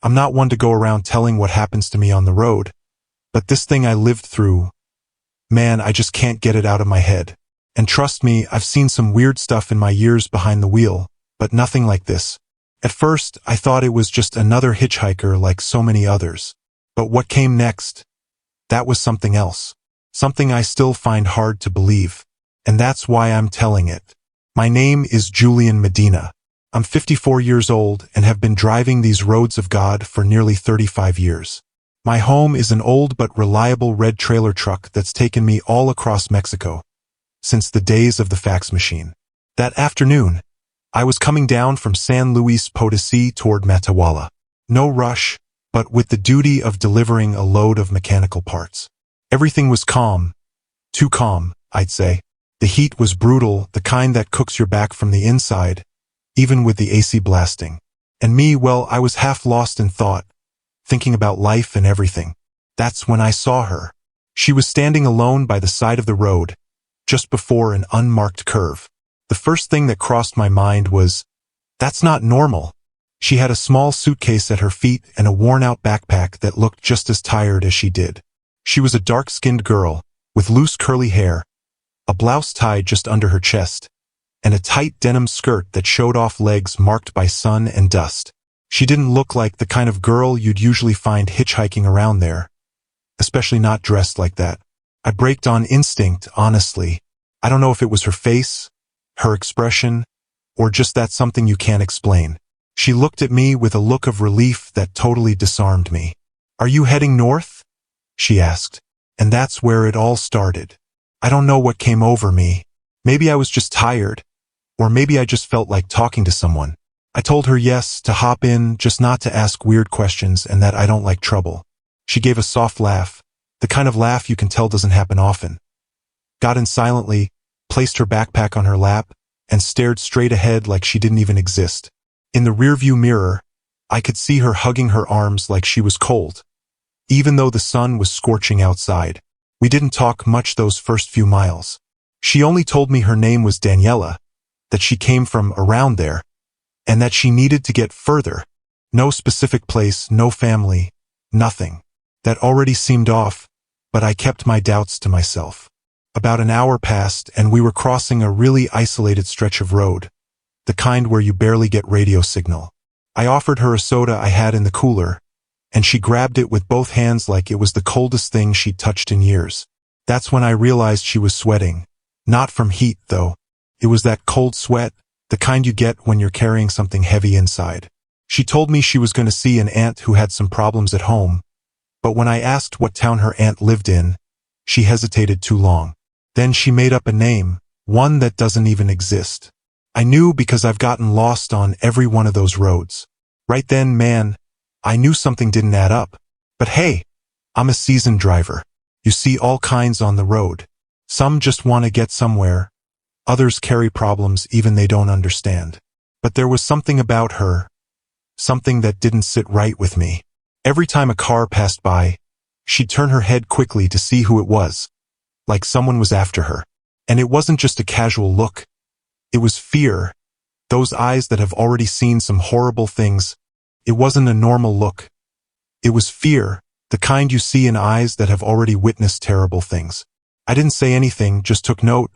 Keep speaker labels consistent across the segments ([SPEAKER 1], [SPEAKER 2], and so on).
[SPEAKER 1] I'm not one to go around telling what happens to me on the road, but this thing I lived through, man, I just can't get it out of my head. And trust me, I've seen some weird stuff in my years behind the wheel, but nothing like this. At first, I thought it was just another hitchhiker like so many others. But what came next? That was something else. Something I still find hard to believe. And that's why I'm telling it. My name is Julian Medina. I'm 54 years old and have been driving these roads of God for nearly 35 years. My home is an old but reliable red trailer truck that's taken me all across Mexico, since the days of the fax machine. That afternoon, I was coming down from San Luis Potosí toward Matehuala. No rush, but with the duty of delivering a load of mechanical parts. Everything was calm. Too calm, I'd say. The heat was brutal, the kind that cooks your back from the inside, even with the AC blasting. And me, well, I was half lost in thought, thinking about life and everything. That's when I saw her. She was standing alone by the side of the road, just before an unmarked curve. The first thing that crossed my mind was, that's not normal. She had a small suitcase at her feet and a worn-out backpack that looked just as tired as she did. She was a dark-skinned girl, with loose curly hair, a blouse tied just under her chest, and a tight denim skirt that showed off legs marked by sun and dust. She didn't look like the kind of girl you'd usually find hitchhiking around there, especially not dressed like that. I braked on instinct, honestly. I don't know if it was her face, her expression, or just that something you can't explain. She looked at me with a look of relief that totally disarmed me. "Are you heading north?" she asked. And that's where it all started. I don't know what came over me. Maybe I was just tired, or maybe I just felt like talking to someone. I told her yes, to hop in, just not to ask weird questions, and that I don't like trouble. She gave a soft laugh, the kind of laugh you can tell doesn't happen often. Got in silently, placed her backpack on her lap, and stared straight ahead like she didn't even exist. In the rearview mirror, I could see her hugging her arms like she was cold, even though the sun was scorching outside. We didn't talk much those first few miles. She only told me her name was Daniela, that she came from around there, and that she needed to get further. No specific place, no family, nothing. That already seemed off, but I kept my doubts to myself. About an hour passed, and we were crossing a really isolated stretch of road, the kind where you barely get radio signal. I offered her a soda I had in the cooler, and she grabbed it with both hands like it was the coldest thing she'd touched in years. That's when I realized she was sweating. Not from heat, though. It was that cold sweat, the kind you get when you're carrying something heavy inside. She told me she was going to see an aunt who had some problems at home, but when I asked what town her aunt lived in, she hesitated too long. Then she made up a name, one that doesn't even exist. I knew because I've gotten lost on every one of those roads. Right then, man, I knew something didn't add up. But hey, I'm a seasoned driver. You see all kinds on the road. Some just want to get somewhere. Others carry problems even they don't understand. But there was something about her, something that didn't sit right with me. Every time a car passed by, she'd turn her head quickly to see who it was, like someone was after her. And it wasn't just a casual look. It was fear, those eyes that have already seen some horrible things. It wasn't a normal look. It was fear, the kind you see in eyes that have already witnessed terrible things. I didn't say anything, just took note,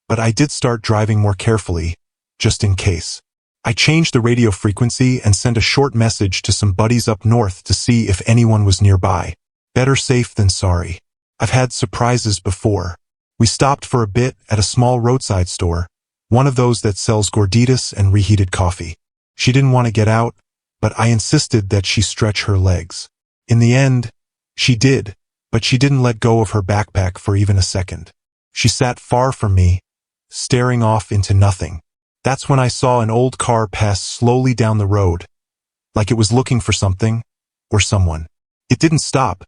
[SPEAKER 1] but I did start driving more carefully, just in case. I changed the radio frequency and sent a short message to some buddies up north to see if anyone was nearby. Better safe than sorry. I've had surprises before. We stopped for a bit at a small roadside store, one of those that sells gorditas and reheated coffee. She didn't want to get out, but I insisted that she stretch her legs. In the end, she did, but she didn't let go of her backpack for even a second. She sat far from me, staring off into nothing. That's when I saw an old car pass slowly down the road, like it was looking for something, or someone. It didn't stop,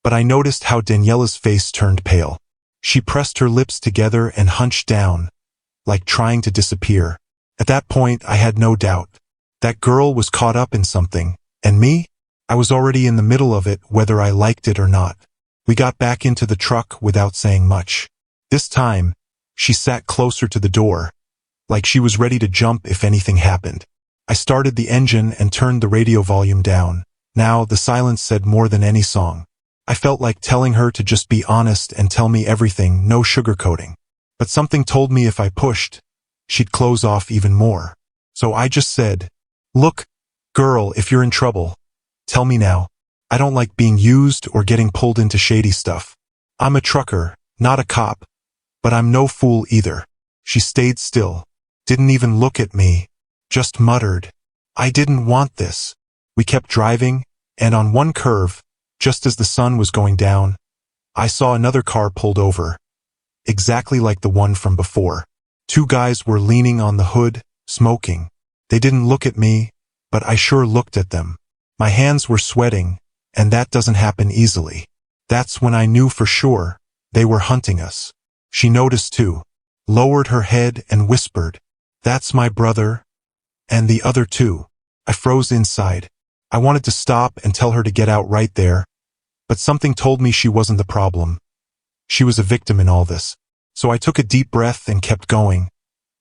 [SPEAKER 1] but I noticed how Daniela's face turned pale. She pressed her lips together and hunched down, like trying to disappear. At that point, I had no doubt. That girl was caught up in something, and me? I was already in the middle of it, whether I liked it or not. We got back into the truck without saying much. This time, she sat closer to the door, like she was ready to jump if anything happened. I started the engine and turned the radio volume down, Now the silence said more than any song. I felt like telling her to just be honest and tell me everything, no sugarcoating. But something told me if I pushed, she'd close off even more. So I just said, "Look, girl, if you're in trouble, tell me now. I don't like being used or getting pulled into shady stuff. I'm a trucker, not a cop, but I'm no fool either." She stayed still, didn't even look at me, just muttered, "I didn't want this." We kept driving, and on one curve, just as the sun was going down, I saw another car pulled over, exactly like the one from before. Two guys were leaning on the hood, smoking. They didn't look at me, but I sure looked at them. My hands were sweating, and that doesn't happen easily. That's when I knew for sure they were hunting us. She noticed too, lowered her head and whispered, "That's my brother, and the other two." I froze inside. I wanted to stop and tell her to get out right there, but something told me she wasn't the problem. She was a victim in all this. So I took a deep breath and kept going,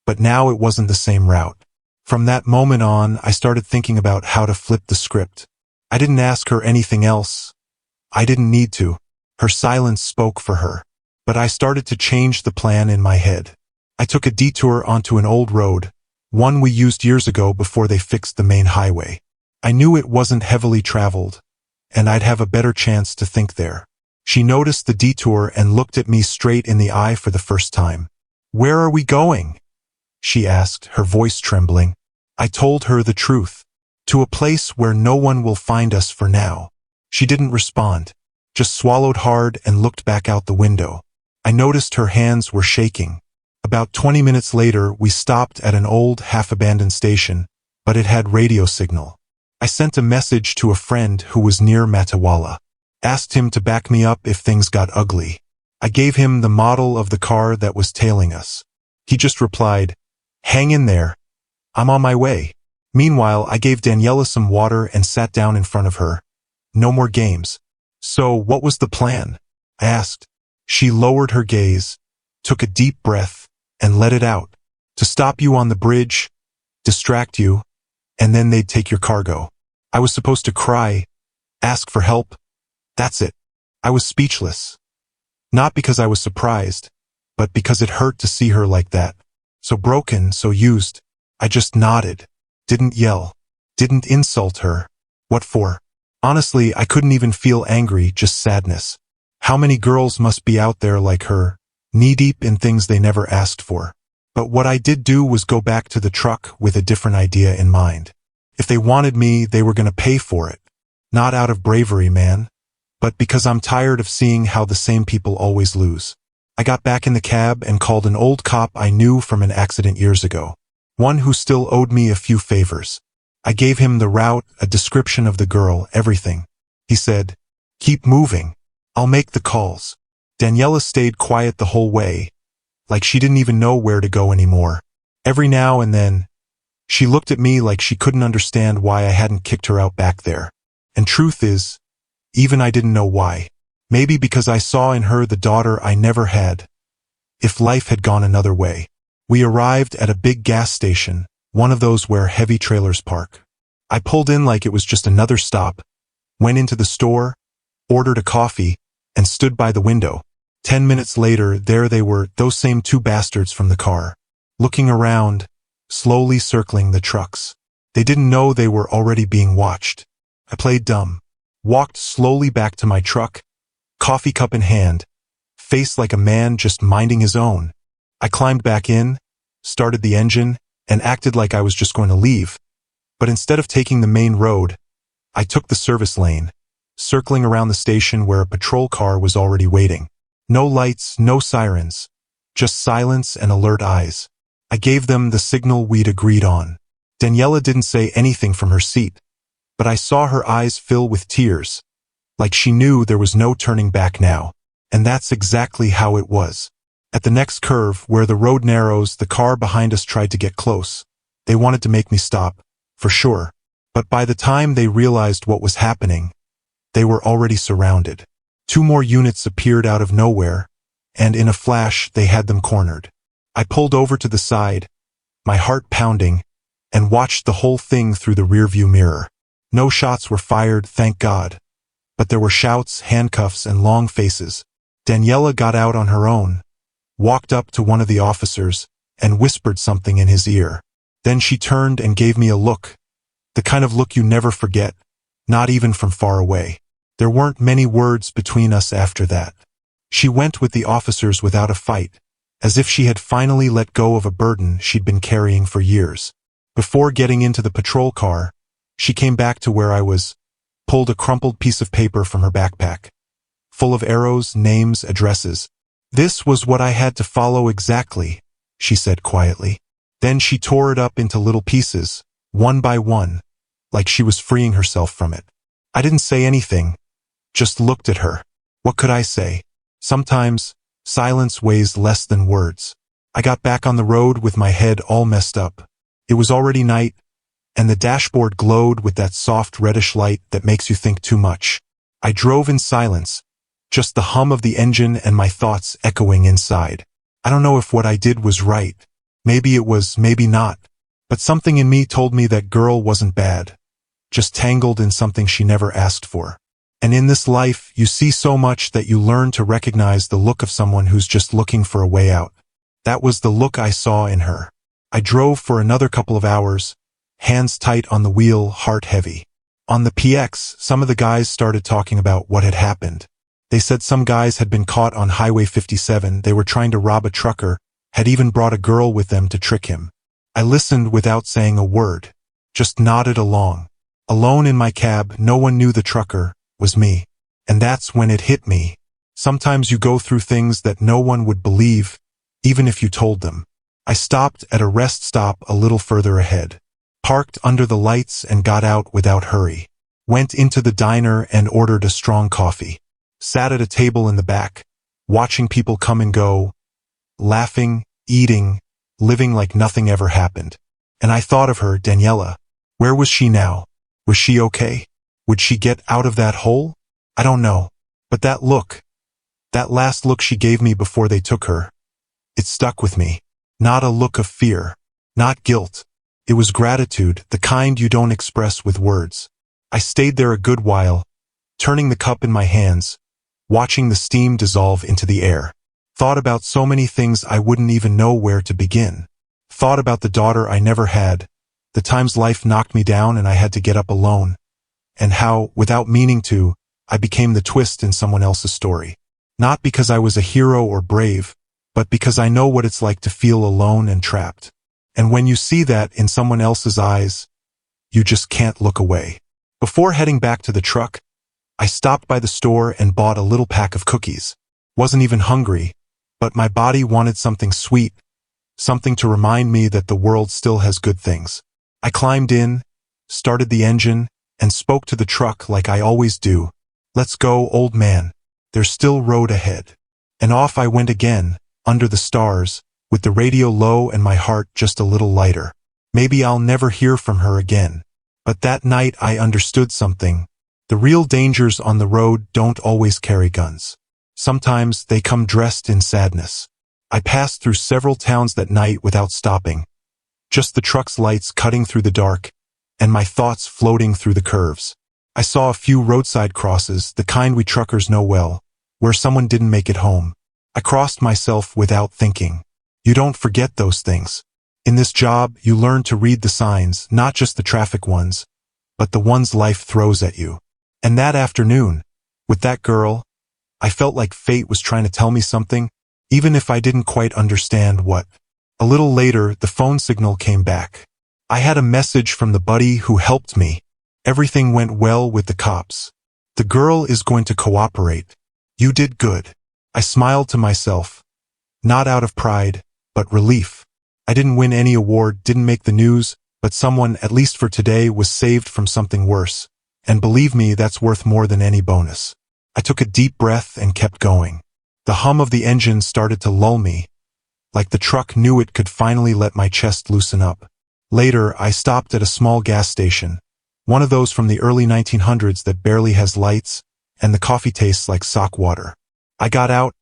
[SPEAKER 1] but now it wasn't the same route. From that moment on, I started thinking about how to flip the script. I didn't ask her anything else. I didn't need to. Her silence spoke for her. But I started to change the plan in my head. I took a detour onto an old road, one we used years ago before they fixed the main highway. I knew it wasn't heavily traveled, and I'd have a better chance to think there. She noticed the detour and looked at me straight in the eye for the first time. "Where are we going?" she asked, her voice trembling. I told her the truth. "To a place where no one will find us for now." She didn't respond, just swallowed hard and looked back out the window. I noticed her hands were shaking. About 20 minutes later, we stopped at an old, half-abandoned station, but it had radio signal. I sent a message to a friend who was near Matawala. Asked him to back me up if things got ugly. I gave him the model of the car that was tailing us. He just replied, "Hang in there. I'm on my way." Meanwhile, I gave Daniela some water and sat down in front of her. No more games. "So what was the plan?" I asked. She lowered her gaze, took a deep breath, and let it out. "To stop you on the bridge, distract you, and then they'd take your cargo." I was supposed to cry, ask for help. That's it. I was speechless. Not because I was surprised, but because it hurt to see her like that. So broken, so used. I just nodded. Didn't yell. Didn't insult her. What for? Honestly, I couldn't even feel angry, just sadness. How many girls must be out there like her, knee-deep in things they never asked for? But what I did do was go back to the truck with a different idea in mind. If they wanted me, they were going to pay for it. Not out of bravery, man, but because I'm tired of seeing how the same people always lose. I got back in the cab and called an old cop I knew from an accident years ago. One who still owed me a few favors. I gave him the route, a description of the girl, everything. He said, "Keep moving. I'll make the calls." Daniela stayed quiet the whole way, like she didn't even know where to go anymore. Every now and then, she looked at me like she couldn't understand why I hadn't kicked her out back there. And truth is, even I didn't know why. Maybe because I saw in her the daughter I never had. If life had gone another way. We arrived at a big gas station, one of those where heavy trailers park. I pulled in like it was just another stop, went into the store, ordered a coffee, and stood by the window. 10 minutes later, there they were, those same two bastards from the car, looking around, slowly circling the trucks. They didn't know they were already being watched. I played dumb, walked slowly back to my truck, coffee cup in hand, face like a man just minding his own. I climbed back in, started the engine, and acted like I was just going to leave. But instead of taking the main road, I took the service lane, circling around the station where a patrol car was already waiting. No lights, no sirens, just silence and alert eyes. I gave them the signal we'd agreed on. Daniela didn't say anything from her seat, but I saw her eyes fill with tears, like she knew there was no turning back now. And that's exactly how it was. At the next curve, where the road narrows, the car behind us tried to get close. They wanted to make me stop, for sure. But by the time they realized what was happening, they were already surrounded. 2 more units appeared out of nowhere, and in a flash they had them cornered. I pulled over to the side, my heart pounding, and watched the whole thing through the rearview mirror. No shots were fired, thank God. But there were shouts, handcuffs, and long faces. Daniela got out on her own, walked up to one of the officers, and whispered something in his ear. Then she turned and gave me a look. The kind of look you never forget, not even from far away. There weren't many words between us after that. She went with the officers without a fight, as if she had finally let go of a burden she'd been carrying for years. Before getting into the patrol car, she came back to where I was, pulled a crumpled piece of paper from her backpack, full of arrows, names, addresses. This was what I had to follow exactly, she said quietly. Then she tore it up into little pieces, one by one, like she was freeing herself from it. I didn't say anything, just looked at her. What could I say? Sometimes, silence weighs less than words. I got back on the road with my head all messed up. It was already night, and the dashboard glowed with that soft reddish light that makes you think too much. I drove in silence, just the hum of the engine and my thoughts echoing inside. I don't know if what I did was right. Maybe it was, maybe not. But something in me told me that girl wasn't bad, just tangled in something she never asked for. And in this life, you see so much that you learn to recognize the look of someone who's just looking for a way out. That was the look I saw in her. I drove for another couple of hours, hands tight on the wheel, heart heavy. On the PX, some of the guys started talking about what had happened. They said some guys had been caught on Highway 57, they were trying to rob a trucker, had even brought a girl with them to trick him. I listened without saying a word, just nodded along. Alone in my cab, no one knew the trucker was me. And that's when it hit me. Sometimes you go through things that no one would believe, even if you told them. I stopped at a rest stop a little further ahead, parked under the lights and got out without hurry. Went into the diner and ordered a strong coffee. Sat at a table in the back, watching people come and go, laughing, eating, living like nothing ever happened. And I thought of her, Daniela. Where was she now? Was she okay? Would she get out of that hole? I don't know. But that look, that last look she gave me before they took her, it stuck with me. Not a look of fear, not guilt. It was gratitude, the kind you don't express with words. I stayed there a good while, turning the cup in my hands, watching the steam dissolve into the air. Thought about so many things I wouldn't even know where to begin. Thought about the daughter I never had, the times life knocked me down and I had to get up alone, and how, without meaning to, I became the twist in someone else's story. Not because I was a hero or brave, but because I know what it's like to feel alone and trapped. And when you see that in someone else's eyes, you just can't look away. Before heading back to the truck, I stopped by the store and bought a little pack of cookies. Wasn't even hungry, but my body wanted something sweet, something to remind me that the world still has good things. I climbed in, started the engine, and spoke to the truck like I always do. Let's go, old man. There's still road ahead. And off I went again, under the stars, with the radio low and my heart just a little lighter. Maybe I'll never hear from her again. But that night I understood something. The real dangers on the road don't always carry guns. Sometimes they come dressed in sadness. I passed through several towns that night without stopping. Just the truck's lights cutting through the dark, and my thoughts floating through the curves. I saw a few roadside crosses, the kind we truckers know well, where someone didn't make it home. I crossed myself without thinking. You don't forget those things. In this job, you learn to read the signs, not just the traffic ones, but the ones life throws at you. And that afternoon, with that girl, I felt like fate was trying to tell me something, even if I didn't quite understand what. A little later, the phone signal came back. I had a message from the buddy who helped me. Everything went well with the cops. The girl is going to cooperate. You did good. I smiled to myself, not out of pride, but relief. I didn't win any award, didn't make the news, but someone, at least for today, was saved from something worse. And believe me, that's worth more than any bonus. I took a deep breath and kept going. The hum of the engine started to lull me, like the truck knew it could finally let my chest loosen up. Later, I stopped at a small gas station, one of those from the early 1900s that barely has lights, and the coffee tastes like sock water. I got out,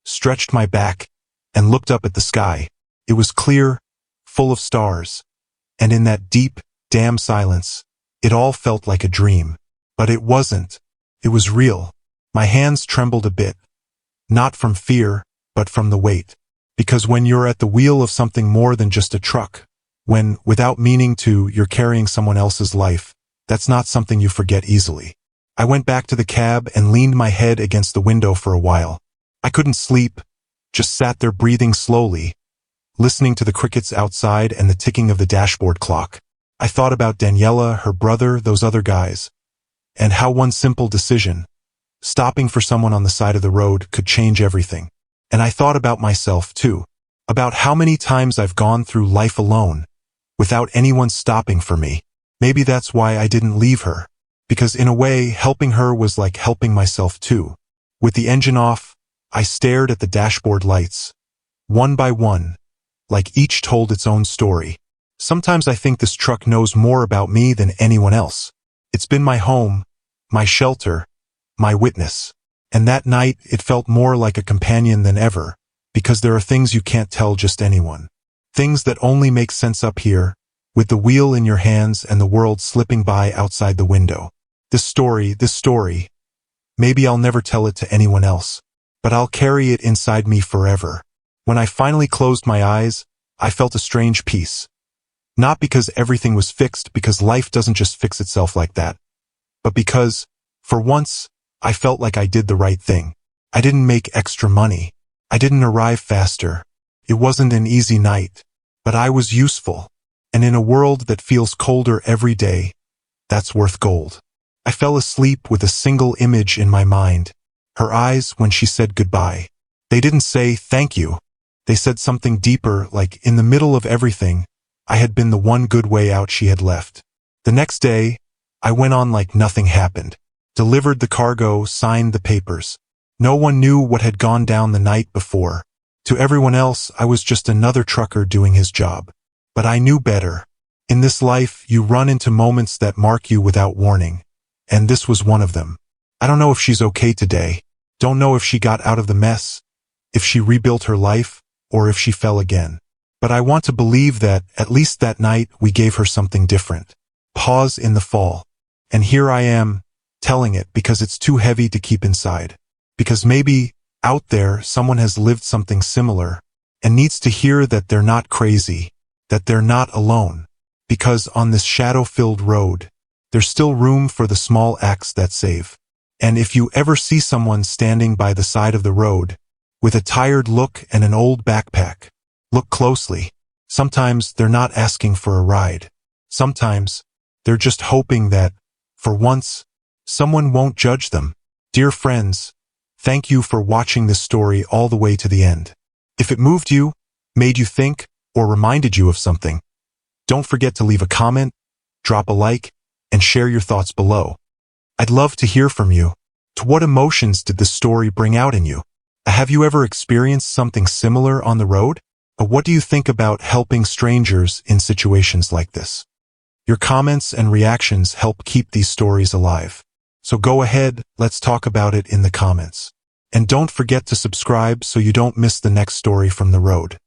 [SPEAKER 1] stretched my back, and looked up at the sky. It was clear, full of stars, and in that deep, damn silence, It all felt like a dream. But it wasn't. It was real. My hands trembled a bit. Not from fear, but from the weight. Because when you're at the wheel of something more than just a truck, when, without meaning to, you're carrying someone else's life, that's not something you forget easily. I went back to the cab and leaned my head against the window for a while. I couldn't sleep, just sat there breathing slowly, listening to the crickets outside and the ticking of the dashboard clock. I thought about Daniela, her brother, those other guys, and how one simple decision, stopping for someone on the side of the road, could change everything. And I thought about myself, too, about how many times I've gone through life alone, without anyone stopping for me. Maybe that's why I didn't leave her, because in a way, helping her was like helping myself too. With the engine off, I stared at the dashboard lights, one by one, like each told its own story. Sometimes I think this truck knows more about me than anyone else. It's been my home, my shelter, my witness. And that night, it felt more like a companion than ever, because there are things you can't tell just anyone. Things that only make sense up here, with the wheel in your hands and the world slipping by outside the window. This story, maybe I'll never tell it to anyone else, but I'll carry it inside me forever. When I finally closed my eyes, I felt a strange peace. Not because everything was fixed, because life doesn't just fix itself like that, but because, for once, I felt like I did the right thing. I didn't make extra money. I didn't arrive faster. It wasn't an easy night, but I was useful. And in a world that feels colder every day, that's worth gold. I fell asleep with a single image in my mind. Her eyes when she said goodbye. They didn't say thank you. They said something deeper, like in the middle of everything, I had been the one good way out she had left. The next day, I went on like nothing happened. Delivered the cargo, signed the papers. No one knew what had gone down the night before. To everyone else, I was just another trucker doing his job. But I knew better. In this life, you run into moments that mark you without warning. And this was one of them. I don't know if she's okay today. Don't know if she got out of the mess, if she rebuilt her life, or if she fell again. But I want to believe that, at least that night, we gave her something different. Pause in the fall. And here I am, telling it because it's too heavy to keep inside. Because maybe, out there, someone has lived something similar, and needs to hear that they're not crazy, that they're not alone. Because on this shadow-filled road, there's still room for the small acts that save. And if you ever see someone standing by the side of the road, with a tired look and an old backpack, look closely. Sometimes they're not asking for a ride. Sometimes, they're just hoping that, for once, someone won't judge them. Dear friends, thank you for watching this story all the way to the end. If it moved you, made you think, or reminded you of something, don't forget to leave a comment, drop a like, and share your thoughts below. I'd love to hear from you. What emotions did this story bring out in you? Have you ever experienced something similar on the road? Or what do you think about helping strangers in situations like this? Your comments and reactions help keep these stories alive. So go ahead, let's talk about it in the comments. And don't forget to subscribe so you don't miss the next story from the road.